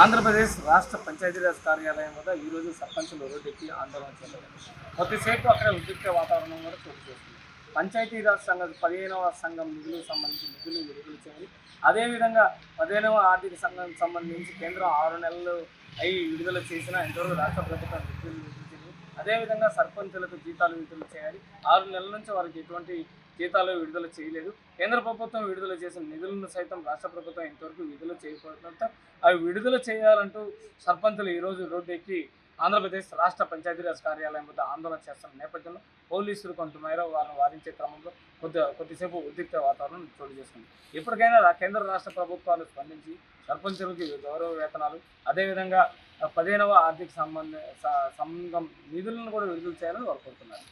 ఆంధ్రప్రదేశ్ రాష్ట్ర పంచాయతీరాజ్ కార్యాలయం వద్ద ఈరోజు సర్పంచులు రోడ్డెక్కి ఆందోళన చేశారు. కొద్దిసేపు అక్కడ ఉద్రిక్త వాతావరణం కూడా చోటు చేసుకుంది. పంచాయతీరాజ్ సంఘం 15వ సంఘం నిధులకు సంబంధించి నిధులు విడుదల చేయాలి. అదేవిధంగా 15వ ఆర్థిక సంఘం సంబంధించి కేంద్రం 6 నెలలు అయి విడుదల చేసిన ఇంతవరకు రాష్ట్ర ప్రభుత్వం నిధులు విడుదల చేయాలి. అదేవిధంగా సర్పంచులకు జీతాలు విడుదల చేయాలి. 6 నెలల నుంచి వారికి ఎటువంటి జీతాలు విడుదల చేయలేదు. కేంద్ర ప్రభుత్వం విడుదల చేసిన నిధులను సైతం రాష్ట్ర ప్రభుత్వం ఇంతవరకు విడుదల చేయకపోవడంతో అవి విడుదల చేయాలంటూ సర్పంచులు ఈరోజు రోడ్డు ఎక్కి ఆంధ్రప్రదేశ్ రాష్ట్ర పంచాయతీరాజ్ కార్యాలయం వద్ద ఆందోళన చేస్తున్న నేపథ్యంలో పోలీసులు కొంతమేర వారిని వారించే క్రమంలో కొద్దిసేపు ఉద్రిక్త వాతావరణం చోటు చేసుకుంది. ఇప్పటికైనా కేంద్ర రాష్ట్ర ప్రభుత్వాలు స్పందించి సర్పంచులకి గౌరవ వేతనాలు, అదేవిధంగా 15వ ఆర్థిక సంఘం నిధులను కూడా విడుదల చేయాలని వారు కోరుతున్నారు.